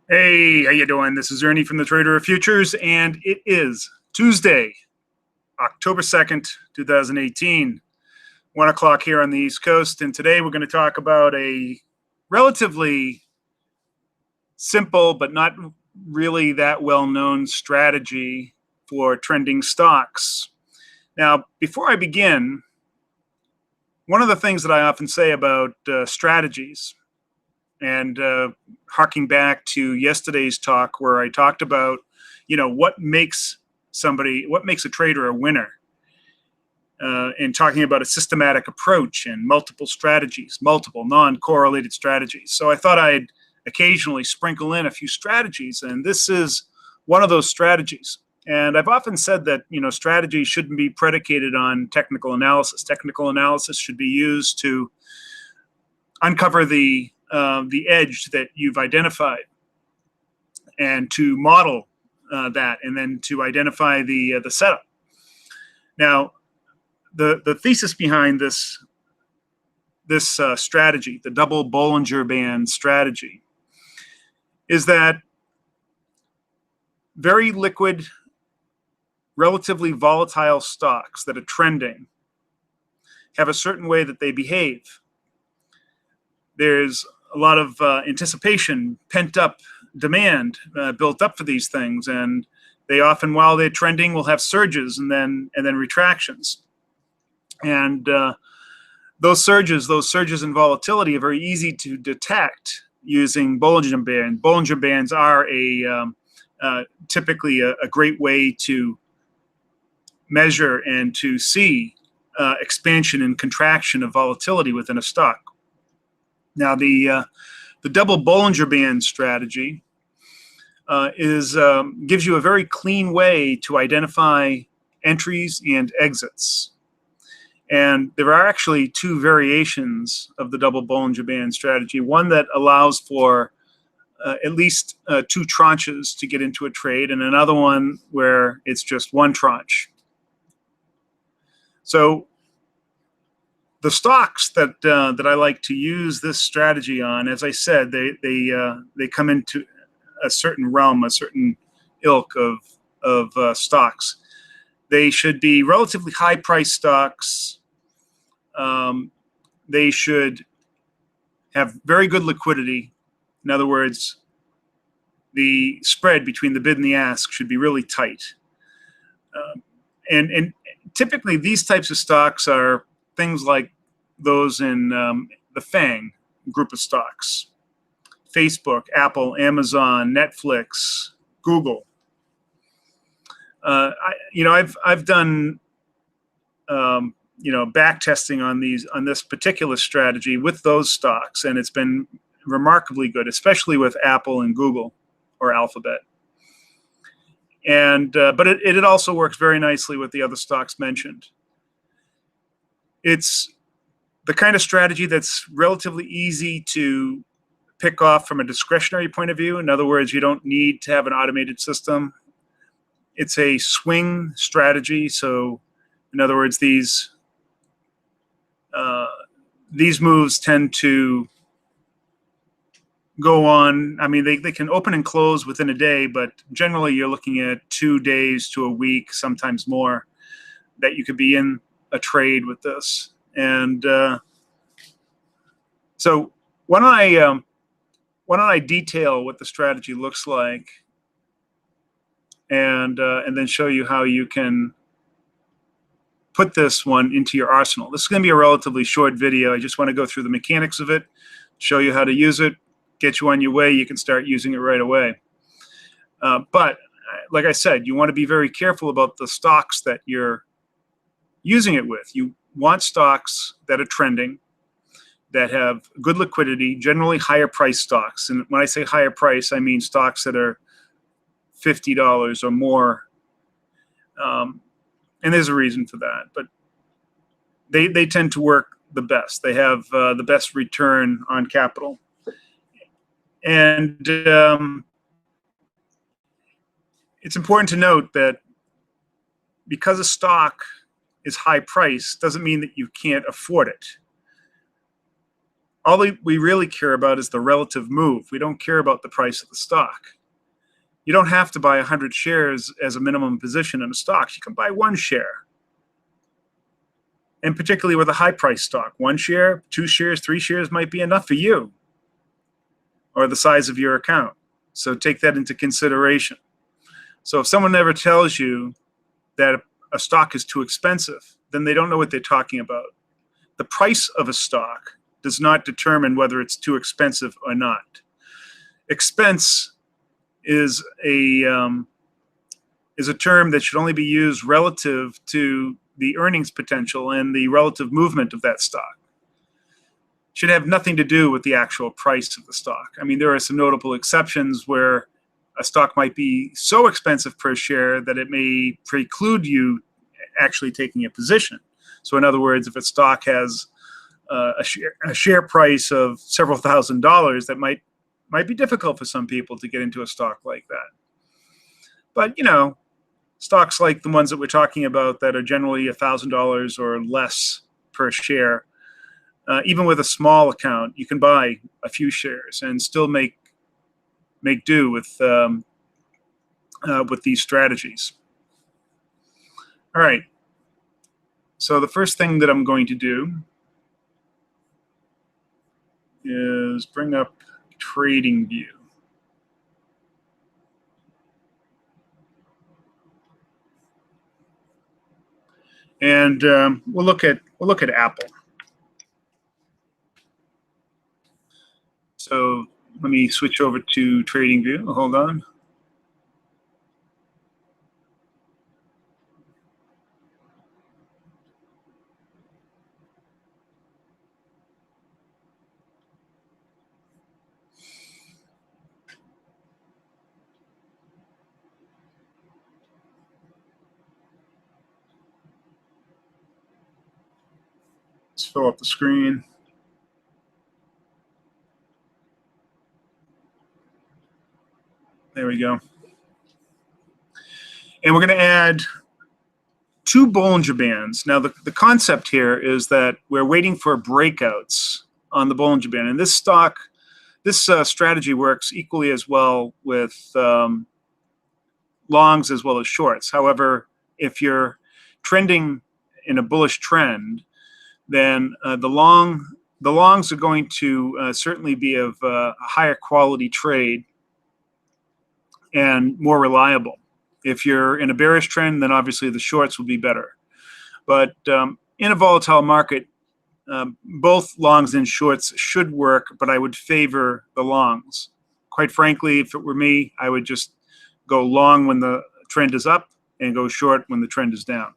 Hey, how you doing? This is Ernie from the Trader of Futures, and it is Tuesday, October 2nd, 2018, 1 o'clock here on the East Coast. And today we're going to talk about a relatively simple but not really that well-known strategy for trending stocks. Now, before I begin, one of the things that I often say about strategies, and harking back to yesterday's talk where I talked about, what makes a trader a winner, and talking about a systematic approach and multiple strategies, multiple non-correlated strategies. So I thought I'd occasionally sprinkle in a few strategies, and this is one of those strategies. And I've often said that, strategy shouldn't be predicated on technical analysis. Technical analysis should be used to uncover the edge that you've identified and to model that, and then to identify the setup. Now, the thesis behind this strategy, the double Bollinger Band strategy, is that very liquid, relatively volatile stocks that are trending have a certain way that they behave. There's a lot of anticipation, pent-up demand built up for these things, and they often, while they're trending, will have surges and then retractions. And those surges in volatility are very easy to detect using Bollinger Bands. Bollinger Bands are typically a great way to measure and to see expansion and contraction of volatility within a stock. Now, the double Bollinger Band strategy gives you a very clean way to identify entries and exits. And there are actually two variations of the double Bollinger Band strategy. One that allows for at least two tranches to get into a trade, and another one where it's just one tranche. So the stocks that I like to use this strategy on, as I said, they come into a certain realm, a certain ilk of stocks. They should be relatively high-priced stocks. They should have very good liquidity. In other words, the spread between the bid and the ask should be really tight. And typically, these types of stocks are things like those in the FANG group of stocks: Facebook, Apple, Amazon, Netflix, Google. I've done backtesting on this particular strategy with those stocks, and it's been remarkably good, especially with Apple and Google, or Alphabet. And but it also works very nicely with the other stocks mentioned. It's the kind of strategy that's relatively easy to pick off from a discretionary point of view. In other words, you don't need to have an automated system. It's a swing strategy. So, in other words, these moves tend to go on. I mean, they can open and close within a day, but generally you're looking at 2 days to a week, sometimes more, that you could be in a trade with this. And so why don't I detail what the strategy looks like, and then show you how you can put this one into your arsenal. This is going to be a relatively short video. I just want to go through the mechanics of it, show you how to use it, get you on your way. You can start using it right away. But like I said, you want to be very careful about the stocks that you're using it with. You want stocks that are trending, that have good liquidity, generally higher price stocks. And when I say higher price, I mean stocks that are $50 or more. And there's a reason for that, but they tend to work the best. They have the best return on capital. And it's important to note that because a stock is high price doesn't mean that you can't afford it. all we really care about is the relative move. We don't care about the price of the stock. You don't have to buy 100 shares as a minimum position in a stock. You can buy one share. And particularly with a high price stock, one share, two shares, three shares might be enough for you or the size of your account. So take that into consideration. So if someone ever tells you that a stock is too expensive, then they don't know what they're talking about. The price of a stock does not determine whether it's too expensive or not. Expense is a term that should only be used relative to the earnings potential and the relative movement of that stock. It should have nothing to do with the actual price of the stock. I mean, there are some notable exceptions where a stock might be so expensive per share that it may preclude you actually taking a position. So in other words, if a stock has a share price of several $1,000s, that might be difficult for some people to get into a stock like that. But, stocks like the ones that we're talking about that are generally $1,000 or less per share, even with a small account, you can buy a few shares and still make do with these strategies. All right. So the first thing that I'm going to do is bring up TradingView. And we'll look at Apple. So let me switch over to TradingView. Hold on. Let's fill up the screen. There we go. And we're going to add two Bollinger Bands. Now, the concept here is that we're waiting for breakouts on the Bollinger Band. And this strategy works equally as well with longs as well as shorts. However, if you're trending in a bullish trend, then the longs are going to certainly be of a higher quality trade and more reliable. If you're in a bearish trend, then obviously the shorts will be better. But in a volatile market, both longs and shorts should work, but I would favor the longs. Quite frankly, if it were me, I would just go long when the trend is up and go short when the trend is down.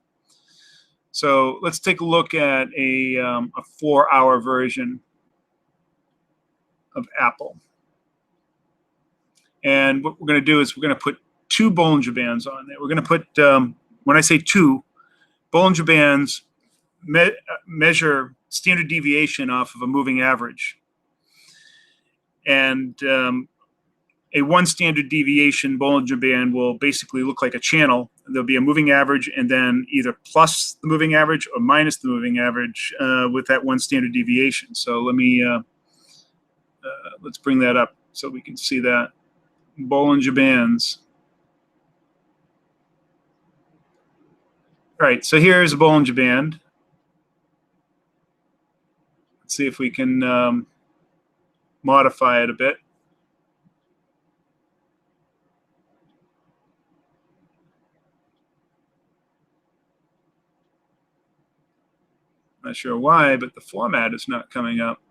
So let's take a look at a 4-hour version of Apple. And what we're going to do is we're going to put two Bollinger Bands on there. We're going to put, when I say two, Bollinger Bands measure standard deviation off of a moving average. And a one standard deviation Bollinger Band will basically look like a channel. There'll be a moving average and then either plus the moving average or minus the moving average with that one standard deviation. So let me, let's bring that up so we can see that. Bollinger Bands. All right, so here's a Bollinger Band. Let's see if we can modify it a bit. Not sure why, but the format is not coming up.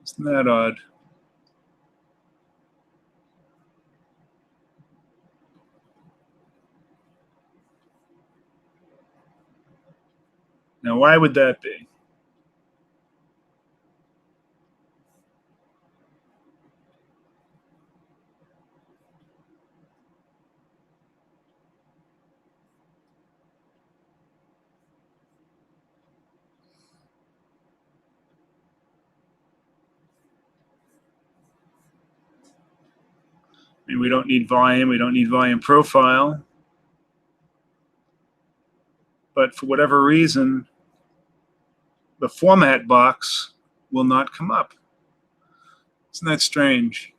Isn't that odd? Now, why would that be? I mean, we don't need volume. We don't need volume profile. but for whatever reason, the format box will not come up. Isn't that strange?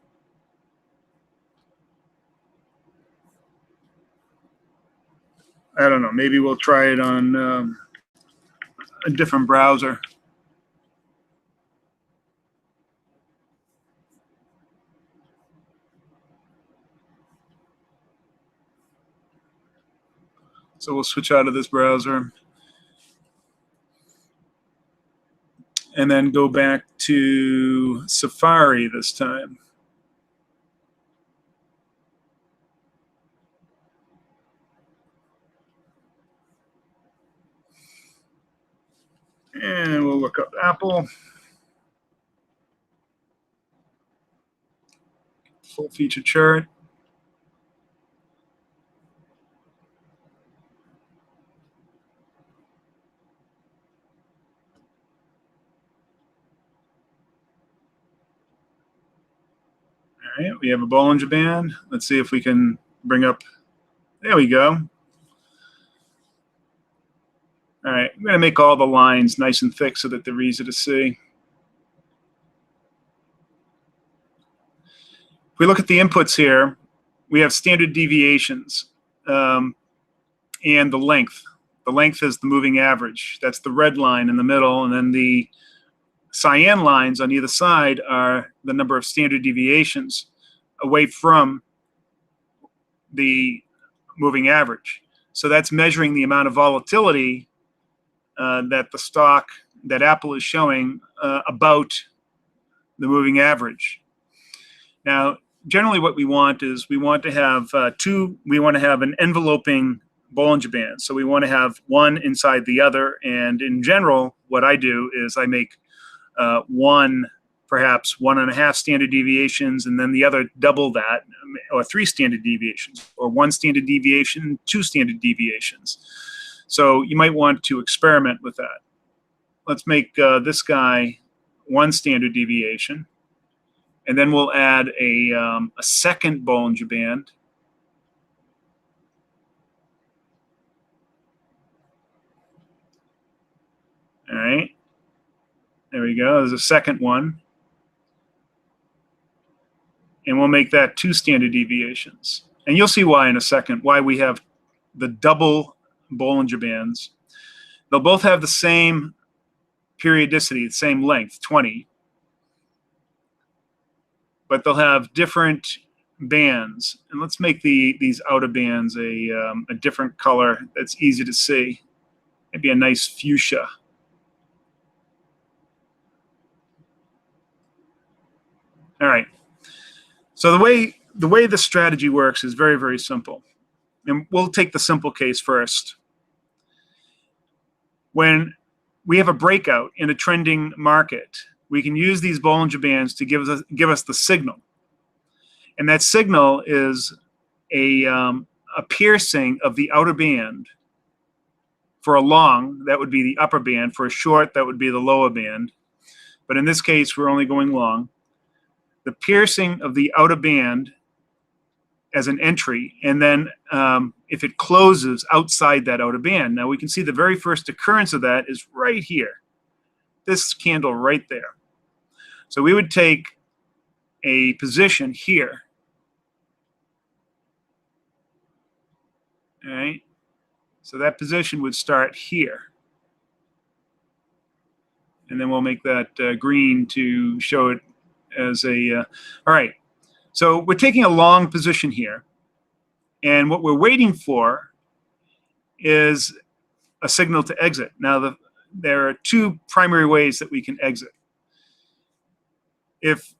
I don't know. Maybe we'll try it on a different browser. So we'll switch out of this browser and then go back to Safari this time. And we'll look up Apple. Full feature chart. All right, we have a Bollinger Band. Let's see if we can bring up, there we go. All right, I'm going to make all the lines nice and thick so that they're easy to see. If we look at the inputs here, we have standard deviations and the length. The length is the moving average. That's the red line in the middle, and then the cyan lines on either side are the number of standard deviations away from the moving average. So that's measuring the amount of volatility that the stock, that Apple is showing about the moving average. Now, generally what we want is we want to have an enveloping Bollinger Band. So we want to have one inside the other. And in general, what I do is I make perhaps 1.5 standard deviations, and then the other double that, or 3 standard deviations, or 1 standard deviation, 2 standard deviations. So you might want to experiment with that. Let's make this guy 1 standard deviation, and then we'll add a second Bollinger Band. All right, there we go. There's a second one. And we'll make that 2 standard deviations. And you'll see why in a second, why we have the double Bollinger Bands. They'll both have the same periodicity, the same length, 20. But they'll have different bands. And let's make these outer bands a different color that's easy to see. Maybe a nice fuchsia. All right. So the way the strategy works is very, very simple. And we'll take the simple case first. When we have a breakout in a trending market, we can use these Bollinger Bands to give us the signal. And that signal is a piercing of the outer band. For a long, that would be the upper band. For a short, that would be the lower band. But in this case, we're only going long. The piercing of the outer band as an entry, and then if it closes outside that outer band. Now we can see the very first occurrence of that is right here, this candle right there. So we would take a position here. All right, so that position would start here. And then we'll make that green to show it as a, all right. So we're taking a long position here. And what we're waiting for is a signal to exit. Now, there are 2 primary ways that we can exit. If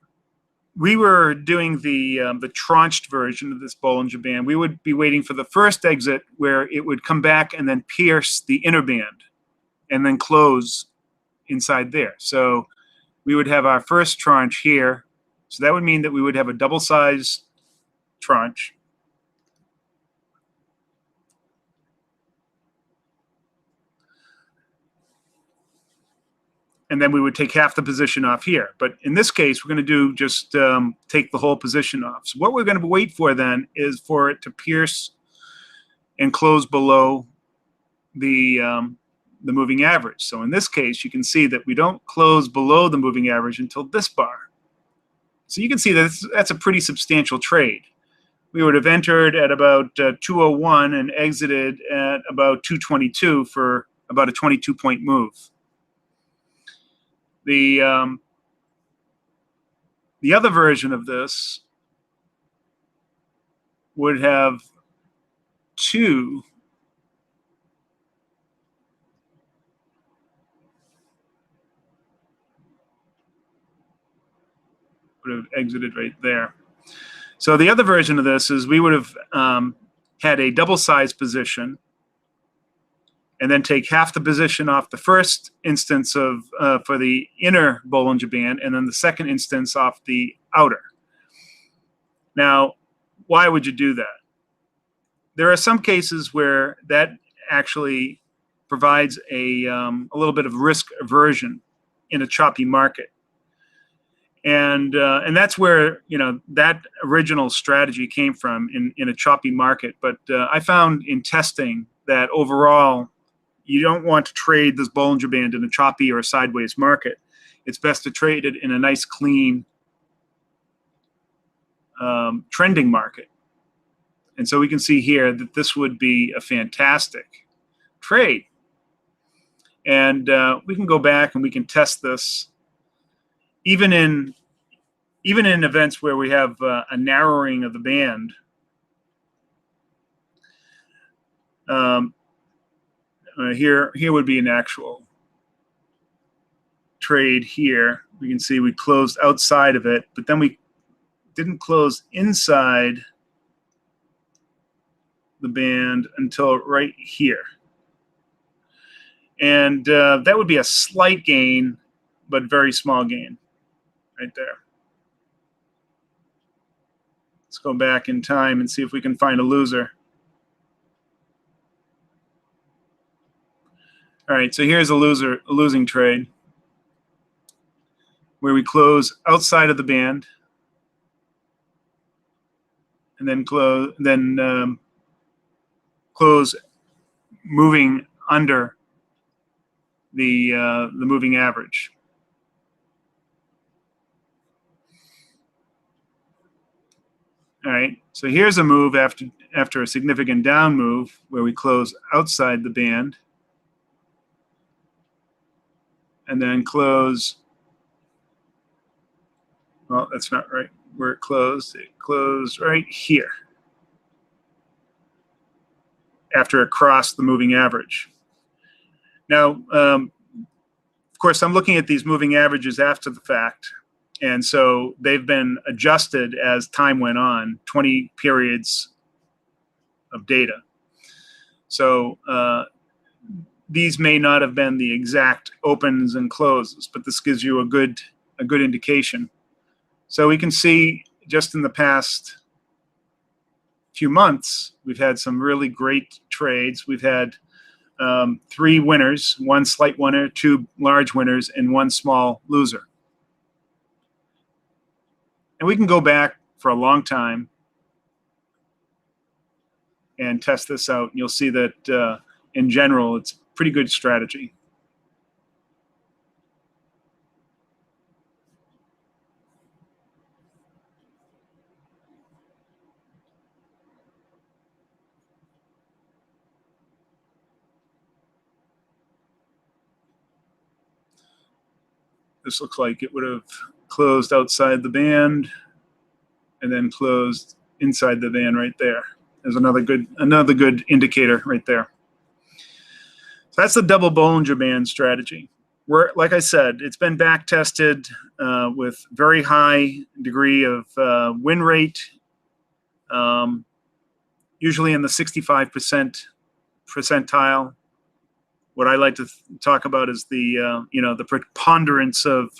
we were doing the tranched version of this Bollinger Band, we would be waiting for the first exit where it would come back and then pierce the inner band and then close inside there. So we would have our first tranche here. So that would mean that we would have a double-sized tranche. And then we would take half the position off here. But in this case, we're going to do just take the whole position off. So what we're going to wait for then is for it to pierce and close below the moving average. So in this case, you can see that we don't close below the moving average until this bar. So you can see that that's a pretty substantial trade. We would have entered at about 201 and exited at about 222 for about a 22-point move. The other version of this would have would have exited right there. So the other version of this is we would have had a double size position and then take half the position off the first instance of for the inner Bollinger Band and then the second instance off the outer. Now, why would you do that? There are some cases where that actually provides a little bit of risk aversion in a choppy market. And that's where, you know, that original strategy came from in a choppy market. But I found in testing that overall, you don't want to trade this Bollinger Band in a choppy or a sideways market. It's best to trade it in a nice, clean, trending market. And so we can see here that this would be a fantastic trade. And we can go back and we can test this. Even in events where we have a narrowing of the band, here would be an actual trade here. We can see we closed outside of it, but then we didn't close inside the band until right here. And that would be a slight gain, but very small gain right there. Let's go back in time and see if we can find a loser. All right, so here's a losing trade where we close outside of the band and then close moving under the moving average. All right, so here's a move after a significant down move where we close outside the band and then close, well, that's not right where it closed. It closed right here after it crossed the moving average. Now, of course, I'm looking at these moving averages after the fact. And so they've been adjusted as time went on, 20 periods of data. So these may not have been the exact opens and closes, but this gives you a good indication. So we can see just in the past few months, we've had some really great trades. We've had 3 winners, 1 slight winner, 2 large winners, and 1 small loser. And we can go back for a long time and test this out. And you'll see that in general, it's a pretty good strategy. This looks like it would have closed outside the band and then closed inside the band right there. There's another good indicator right there. So that's the double Bollinger Band strategy. Where, like I said, it's been back tested with very high degree of win rate, usually in the 65% percentile. What I like to talk about is the the preponderance of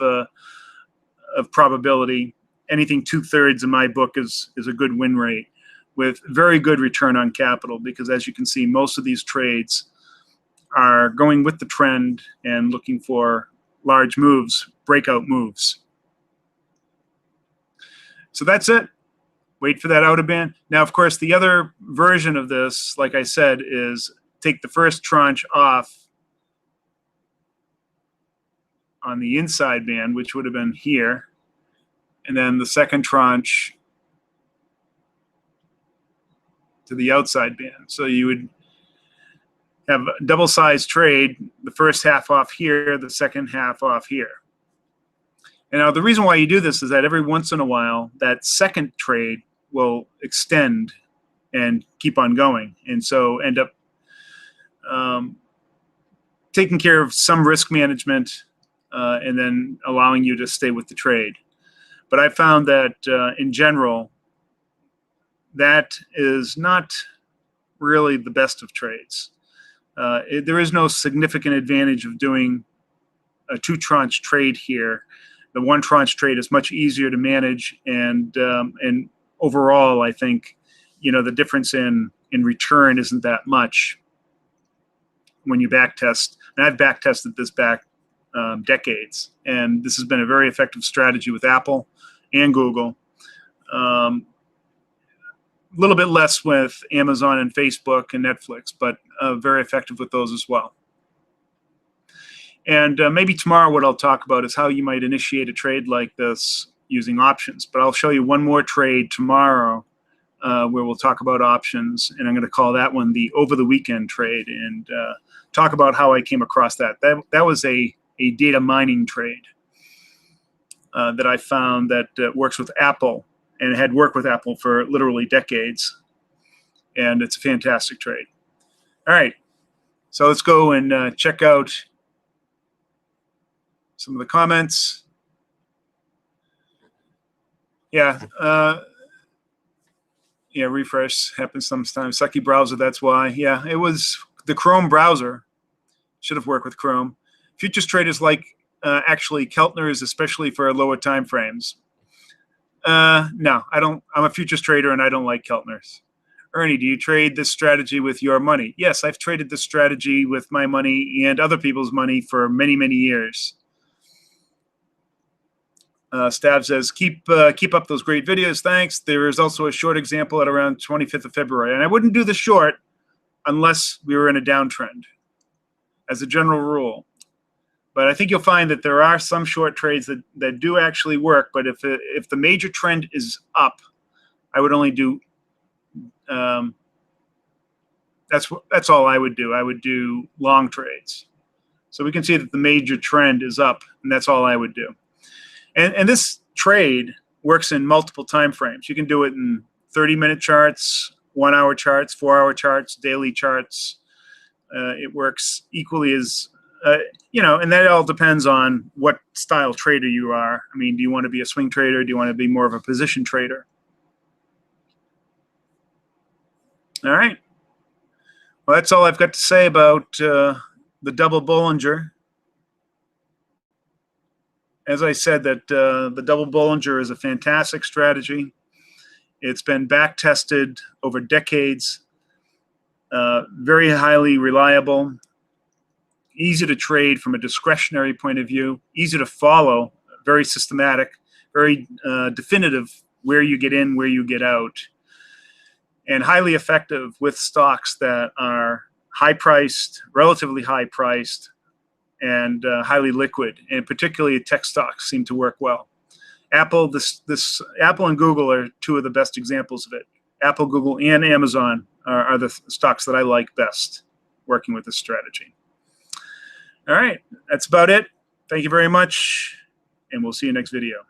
probability. Anything 2/3 in my book is a good win rate with very good return on capital, because as you can see, most of these trades are going with the trend and looking for large moves, breakout moves. So that's it. Wait for that outer band. Now, of course, the other version of this, like I said, is take the first tranche off on the inside band, which would have been here, and then the second tranche to the outside band. So you would have a double-sized trade, the first half off here, the second half off here. And now the reason why you do this is that every once in a while, that second trade will extend and keep on going, and so end up taking care of some risk management and then allowing you to stay with the trade. But I found that in general, that is not really the best of trades. There is no significant advantage of doing a two tranche trade here. The one tranche trade is much easier to manage, and overall, I think, the difference in return isn't that much when you backtest. And I've backtested this back decades, and this has been a very effective strategy with Apple and Google. A little bit less with Amazon and Facebook and Netflix, but very effective with those as well. And maybe tomorrow what I'll talk about is how you might initiate a trade like this using options. But I'll show you one more trade tomorrow where we'll talk about options, and I'm going to call that one the over the weekend trade, and talk about how I came across that. That was a data mining trade that I found that works with Apple, and it had worked with Apple for literally decades, and it's a fantastic trade. All right, so let's go and check out some of the comments. Yeah, refresh happens sometimes. Sucky browser, that's why. Yeah, it was the Chrome browser. Should have worked with Chrome. Futures traders like actually Keltners, especially for lower time frames. No, I don't. I'm a futures trader, and I don't like Keltners. Ernie, do you trade this strategy with your money? Yes, I've traded this strategy with my money and other people's money for many, many years. Stav says, keep up those great videos. Thanks. There is also a short example at around 25th of February. And I wouldn't do the short unless we were in a downtrend, as a general rule. But I think you'll find that there are some short trades that do actually work. But if the major trend is up, I would only do, that's all I would do. I would do long trades. So we can see that the major trend is up, and that's all I would do. And this trade works in multiple time frames. You can do it in 30-minute charts, 1-hour charts, 4-hour charts, daily charts. It works equally as, and that all depends on what style trader you are. I mean, do you want to be a swing trader? Do you want to be more of a position trader? All right. Well, that's all I've got to say about the double Bollinger. As I said, that the double Bollinger is a fantastic strategy. It's been back-tested over decades, very highly reliable, easy to trade from a discretionary point of view, easy to follow, very systematic, very definitive where you get in, where you get out, and highly effective with stocks that are high-priced, relatively high-priced, and highly liquid, and particularly tech stocks seem to work well. Apple and Google are two of the best examples of it. Apple, Google, and Amazon are the stocks that I like best working with this strategy. All right, that's about it. Thank you very much, and we'll see you next video.